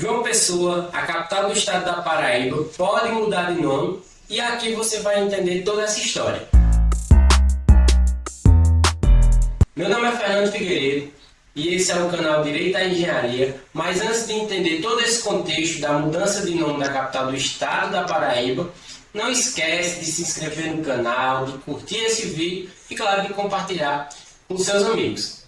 João Pessoa, a capital do estado da Paraíba, pode mudar de nome e aqui você vai entender toda essa história. Meu nome é Fernando Figueiredo e esse é o canal Direito à Engenharia, mas antes de entender todo esse contexto da mudança de nome da capital do estado da Paraíba, não esquece de se inscrever no canal, de curtir esse vídeo e, claro, de compartilhar com seus amigos.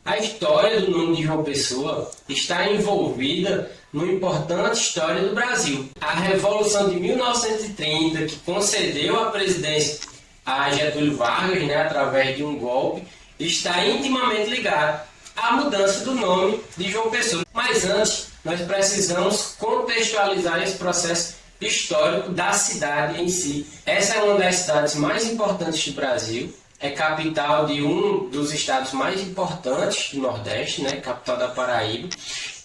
A história do nome de João Pessoa está envolvida numa importante história do Brasil. A Revolução de 1930, que concedeu a presidência a Getúlio Vargas, através de um golpe, está intimamente ligada à mudança do nome de João Pessoa. Mas antes, nós precisamos contextualizar esse processo histórico da cidade em si. Essa é uma das cidades mais importantes do Brasil. É capital de um dos estados mais importantes do Nordeste, capital da Paraíba,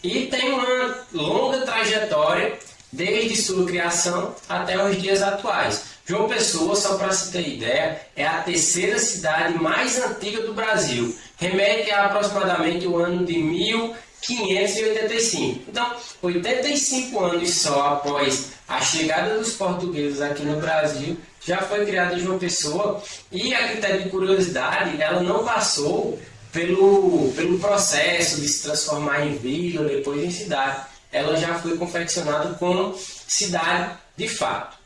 e tem uma longa trajetória desde sua criação até os dias atuais. João Pessoa, só para se ter ideia, é a terceira cidade mais antiga do Brasil. Remete a aproximadamente o ano de 1585. Então, 85 anos só após a chegada dos portugueses aqui no Brasil, já foi criada João Pessoa, e a critério de curiosidade, ela não passou pelo processo de se transformar em vila, depois em cidade. Ela já foi confeccionada como cidade de fato.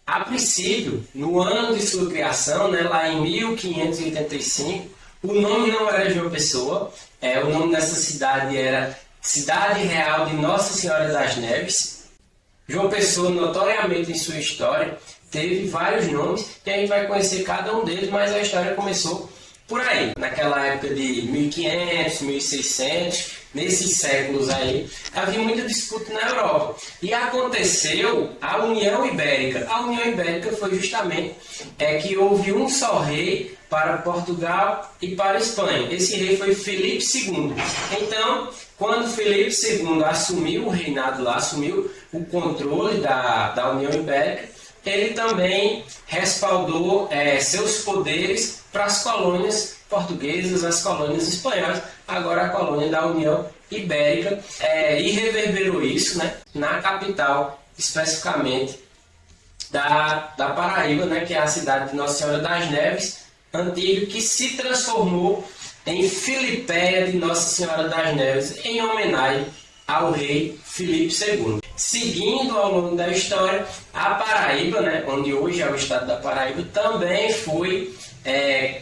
A princípio, no ano de sua criação, lá em 1585, o nome não era João Pessoa, o nome dessa cidade era Cidade Real de Nossa Senhora das Neves. João Pessoa, notoriamente em sua história, teve vários nomes, que a gente vai conhecer cada um deles, mas a história começou por aí. Naquela época de 1500, 1600, nesses séculos aí, havia muita disputa na Europa. E aconteceu a União Ibérica. A União Ibérica foi justamente que houve um só rei para Portugal e para a Espanha. Esse rei foi Filipe II. Então, quando Filipe II assumiu o reinado lá, assumiu o controle da União Ibérica, ele também respaldou seus poderes para as colônias portuguesas, as colônias espanholas, agora a colônia da União Ibérica, e reverberou isso na capital, especificamente da Paraíba, que é a cidade de Nossa Senhora das Neves, antiga, que se transformou em Filipéia de Nossa Senhora das Neves, em homenagem ao rei Filipe II. Seguindo ao longo da história, a Paraíba, onde hoje é o estado da Paraíba, também foi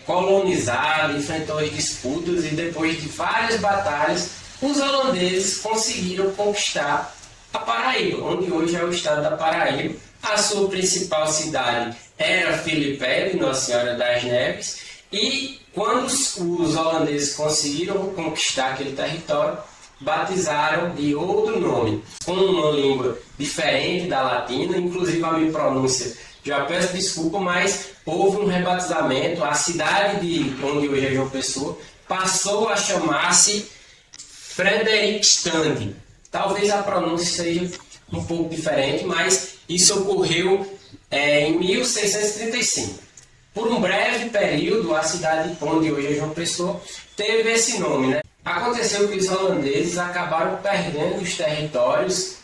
colonizada, enfrentou as disputas, e depois de várias batalhas, os holandeses conseguiram conquistar a Paraíba, onde hoje é o estado da Paraíba. A sua principal cidade era Filipéia de Nossa Senhora das Neves, e quando os holandeses conseguiram conquistar aquele território, batizaram de outro nome, com uma língua diferente da latina, inclusive a minha pronúncia, já peço desculpa, mas houve um rebatizamento. A cidade onde hoje é João Pessoa passou a chamar-se Frederikstad. Talvez a pronúncia seja um pouco diferente, mas isso ocorreu em 1635. Por um breve período, a cidade onde hoje é João Pessoa teve esse nome, Aconteceu que os holandeses acabaram perdendo os territórios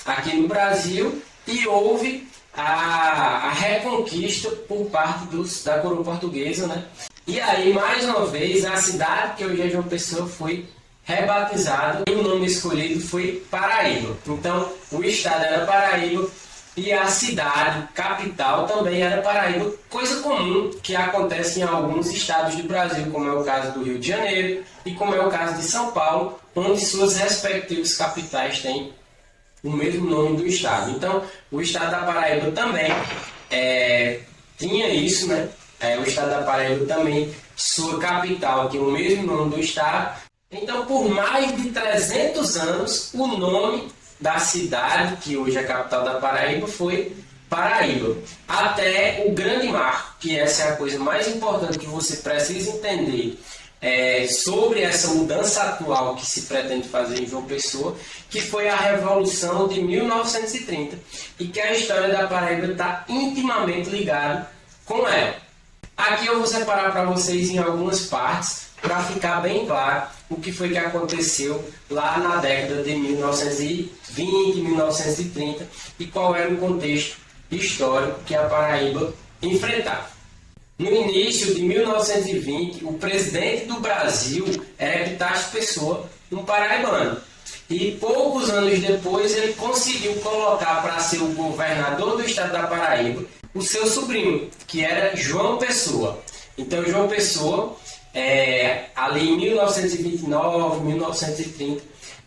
aqui no Brasil, e houve a reconquista por parte da coroa portuguesa, E aí, mais uma vez, a cidade que hoje é João Pessoa foi rebatizada, e o nome escolhido foi Paraíba. Então, o estado era Paraíba e a cidade, capital, também era Paraíba, coisa comum que acontece em alguns estados do Brasil, como é o caso do Rio de Janeiro e como é o caso de São Paulo, onde suas respectivas capitais têm o mesmo nome do estado. Então, o estado da Paraíba também tinha isso, o estado da Paraíba também, sua capital tinha o mesmo nome do estado. Então, por mais de 300 anos, o nome da cidade, que hoje é a capital da Paraíba, foi Paraíba. Até o grande marco, que essa é a coisa mais importante que você precisa entender sobre essa mudança atual que se pretende fazer em João Pessoa, que foi a Revolução de 1930, e que a história da Paraíba está intimamente ligada com ela. Aqui eu vou separar para vocês em algumas partes para ficar bem claro o que foi que aconteceu lá na década de 1920, 1930 e qual era o contexto histórico que a Paraíba enfrentava. No início de 1920, o presidente do Brasil era Epitácio Pessoa, um paraibano. E poucos anos depois ele conseguiu colocar para ser o governador do estado da Paraíba o seu sobrinho, que era João Pessoa. Então João Pessoa, ali em 1929, 1930,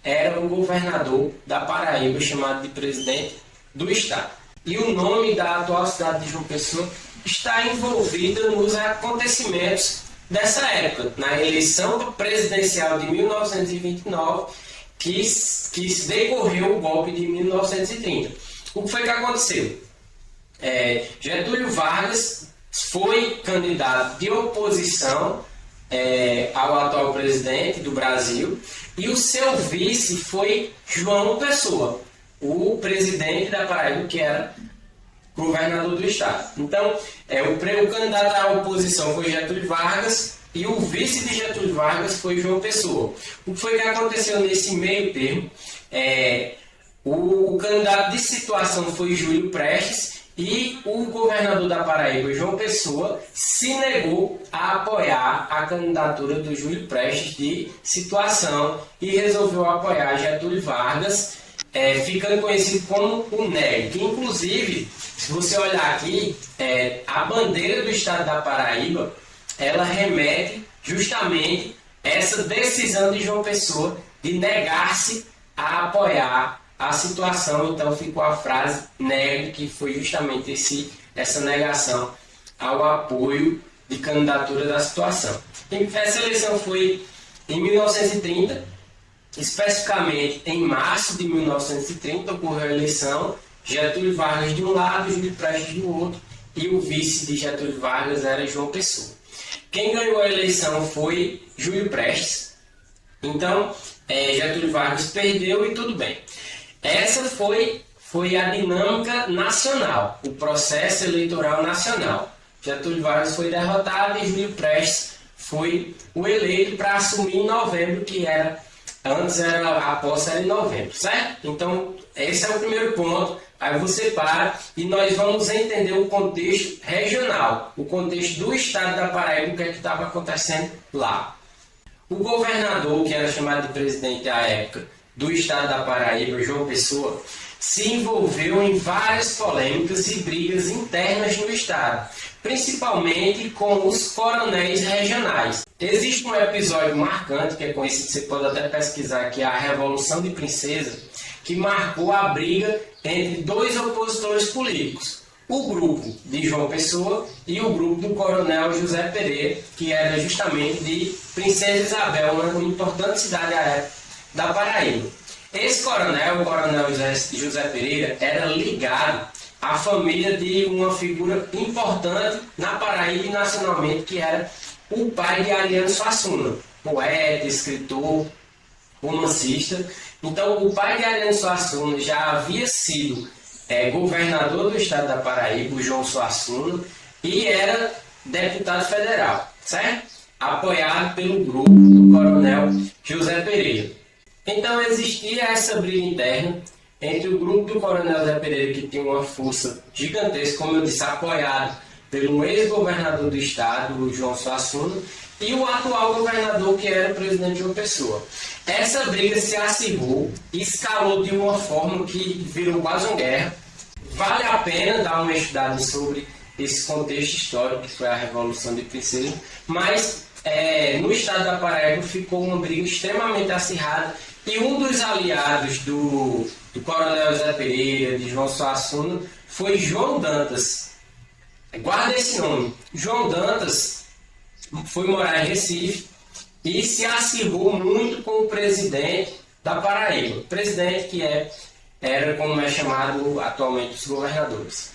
era o governador da Paraíba, chamado de presidente do estado. E o nome da atual cidade de João Pessoa está envolvida nos acontecimentos dessa época, na eleição presidencial de 1929, que decorreu o golpe de 1930. O que foi que aconteceu? Getúlio Vargas foi candidato de oposição ao atual presidente do Brasil e o seu vice foi João Pessoa, o presidente da Paraíba, que era governador do estado. Então, o candidato à oposição foi Getúlio Vargas e o vice de Getúlio Vargas foi João Pessoa. O que foi que aconteceu nesse meio termo? O candidato de situação foi Júlio Prestes e o governador da Paraíba, João Pessoa, se negou a apoiar a candidatura do Júlio Prestes de situação e resolveu apoiar Getúlio Vargas, ficando conhecido como o NEG, que inclusive, se você olhar aqui, a bandeira do estado da Paraíba, ela remete justamente essa decisão de João Pessoa de negar-se a apoiar a situação. Então ficou a frase NEG, que foi justamente essa negação ao apoio de candidatura da situação. Essa eleição foi em 1930, especificamente em março de 1930 ocorreu a eleição, Getúlio Vargas de um lado, Júlio Prestes do outro, e o vice de Getúlio Vargas era João Pessoa. Quem ganhou a eleição foi Júlio Prestes. Então, Getúlio Vargas perdeu e tudo bem. Essa foi a dinâmica nacional, o processo eleitoral nacional. Getúlio Vargas foi derrotado e Júlio Prestes foi o eleito para assumir em novembro, que a posse era em novembro, certo? Então, esse é o primeiro ponto. Aí você para e nós vamos entender o contexto regional, o contexto do estado da Paraíba, o que estava acontecendo lá. O governador, que era chamado de presidente à época do estado da Paraíba, João Pessoa, se envolveu em várias polêmicas e brigas internas no estado, principalmente com os coronéis regionais. Existe um episódio marcante, que é conhecido, você pode até pesquisar, que é a Revolução de Princesa, que marcou a briga entre dois opositores políticos, o grupo de João Pessoa e o grupo do coronel José Pereira, que era justamente de Princesa Isabel, uma importante cidade à época da Paraíba. Esse coronel, o coronel José Pereira, era ligado à família de uma figura importante na Paraíba e nacionalmente, que era o pai de Ariano Suassuna, poeta, escritor, romancista. Então, o pai de Ariano Suassuna já havia sido governador do estado da Paraíba, o João Suassuna, e era deputado federal, certo? Apoiado pelo grupo do coronel José Pereira. Então, existia essa briga interna entre o grupo do coronel José Pereira, que tinha uma força gigantesca, como eu disse, apoiado pelo ex-governador do estado, o João Suassuna, e o atual governador, que era o presidente João Pessoa. Essa briga se acirrou e escalou de uma forma que virou quase uma guerra. Vale a pena dar uma estudada sobre esse contexto histórico, que foi a Revolução de Princesa, mas no estado da Paraíba ficou uma briga extremamente acirrada e um dos aliados do coronel José Pereira, de João Suassuna, foi João Dantas. Guarda esse nome. João Dantas foi morar em Recife e se acirrou muito com o presidente da Paraíba. O presidente que era como é chamado atualmente os governadores.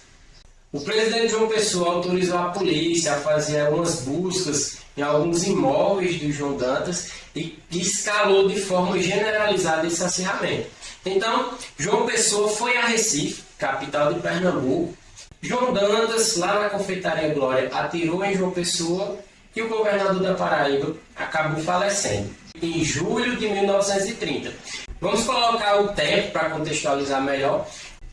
O presidente João Pessoa autorizou a polícia a fazer algumas buscas em alguns imóveis do João Dantas e escalou de forma generalizada esse acirramento. Então, João Pessoa foi a Recife, capital de Pernambuco. João Dantas, lá na Confeitaria Glória, atirou em João Pessoa e o governador da Paraíba acabou falecendo em julho de 1930. Vamos colocar o tempo para contextualizar melhor.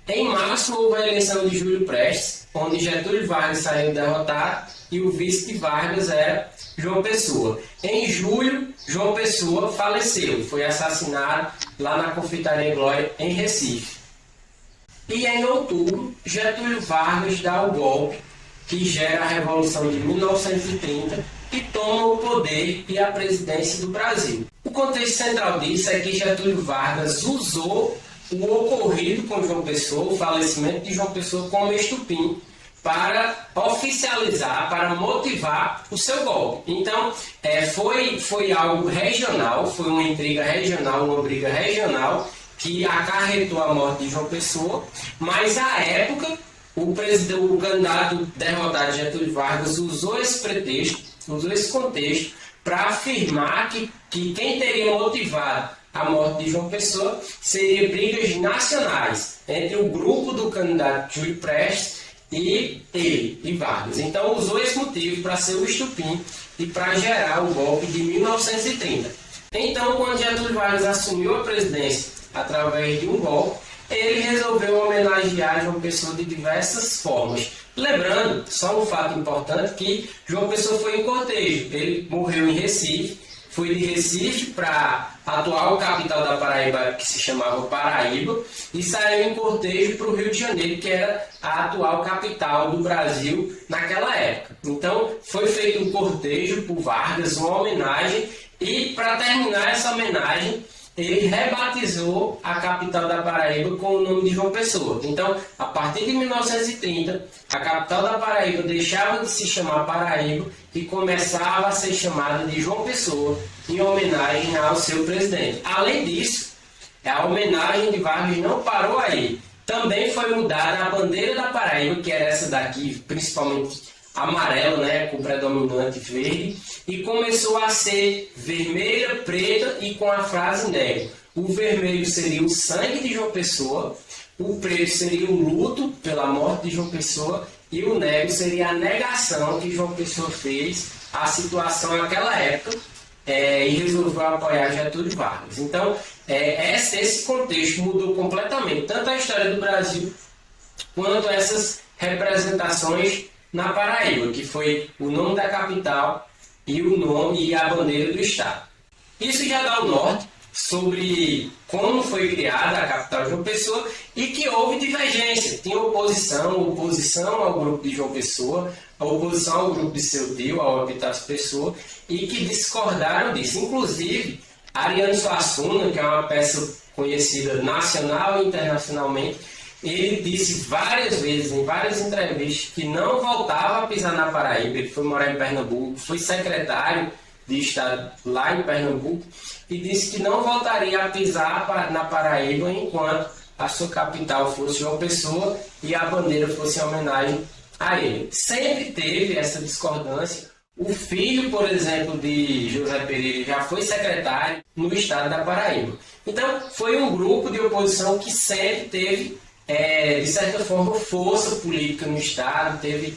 Em março houve a eleição de Júlio Prestes, onde Getúlio Vargas saiu derrotado e o vice de Vargas era João Pessoa. Em julho, João Pessoa faleceu, foi assassinado lá na Confeitaria Glória, em Recife. E em outubro, Getúlio Vargas dá o golpe que gera a Revolução de 1930 e toma o poder e a presidência do Brasil. O contexto central disso é que Getúlio Vargas usou o ocorrido com João Pessoa, o falecimento de João Pessoa, como estupim para oficializar, para motivar o seu golpe. Então, foi algo regional, foi uma intriga regional, uma briga regional que acarretou a morte de João Pessoa, mas à época o candidato derrotado Getúlio Vargas usou esse pretexto, usou esse contexto para afirmar que quem teria motivado a morte de João Pessoa seria brigas nacionais entre o grupo do candidato Júlio Prestes e ele, e Vargas. Então usou esse motivo para ser o estupim e para gerar o golpe de 1930. Então, quando Getúlio Vargas assumiu a presidência através de um golpe, ele resolveu homenagear João Pessoa de diversas formas. Lembrando, só um fato importante, que João Pessoa foi em cortejo. Ele morreu em Recife, foi de Recife para a atual capital da Paraíba, que se chamava Paraíba, e saiu em cortejo para o Rio de Janeiro, que era a atual capital do Brasil naquela época. Então, foi feito um cortejo por Vargas, uma homenagem, e para terminar essa homenagem, ele rebatizou a capital da Paraíba com o nome de João Pessoa. Então, a partir de 1930, a capital da Paraíba deixava de se chamar Paraíba e começava a ser chamada de João Pessoa, em homenagem ao seu presidente. Além disso, a homenagem de Vargas não parou aí. Também foi mudada a bandeira da Paraíba, que era essa daqui, principalmente amarela, né, com predominante verde, e começou a ser vermelha, preta e com a frase negra. O vermelho seria o sangue de João Pessoa, o preto seria o luto pela morte de João Pessoa e o negro seria a negação que João Pessoa fez à situação naquela época e resolveu apoiar Getúlio Vargas. Então, esse contexto mudou completamente, tanto a história do Brasil quanto essas representações na Paraíba, que foi o nome da capital e o nome e a bandeira do estado. Isso já dá o norte sobre como foi criada a capital de João Pessoa e que houve divergência. Tinha oposição ao grupo de João Pessoa, a oposição ao grupo de seu tio, ao Epitácio Pessoa, e que discordaram disso. Inclusive, Ariano Suassuna, que é uma peça conhecida nacional e internacionalmente, ele disse várias vezes, em várias entrevistas, que não voltava a pisar na Paraíba. Ele foi morar em Pernambuco, foi secretário de Estado lá em Pernambuco, e disse que não voltaria a pisar na Paraíba enquanto a sua capital fosse João Pessoa e a bandeira fosse em homenagem a ele. Sempre teve essa discordância. O filho, por exemplo, de José Pereira já foi secretário no estado da Paraíba. Então, foi um grupo de oposição que sempre teve, de certa forma, força política no estado, teve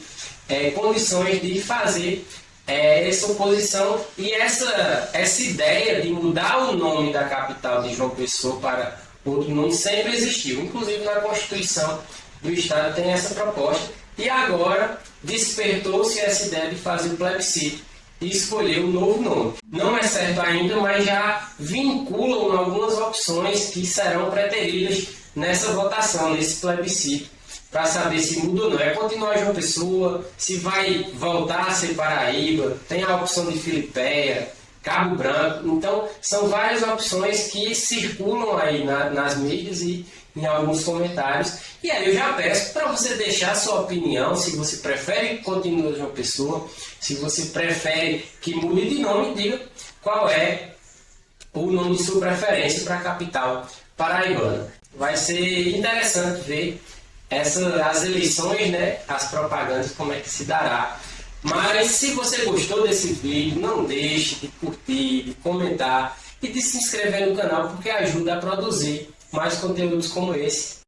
condições de fazer essa oposição, e essa ideia de mudar o nome da capital de João Pessoa para outro nome sempre existiu. Inclusive na Constituição do Estado tem essa proposta, e agora despertou-se essa ideia de fazer o plebiscito e escolher um novo nome. Não é certo ainda, mas já vinculam algumas opções que serão preteridas nessa votação, nesse plebiscito, para saber se muda ou não. Continuar João Pessoa, se vai voltar a ser Paraíba, tem a opção de Filipéia, Cabo Branco. Então, são várias opções que circulam aí nas mídias e em alguns comentários. E aí eu já peço para você deixar a sua opinião, se você prefere que continue João Pessoa, se você prefere que mude de nome, diga qual é o nome de sua preferência para a capital paraibana. Vai ser interessante ver as eleições, né, as propagandas, como é que se dará. Mas se você gostou desse vídeo, não deixe de curtir, de comentar e de se inscrever no canal, porque ajuda a produzir mais conteúdos como esse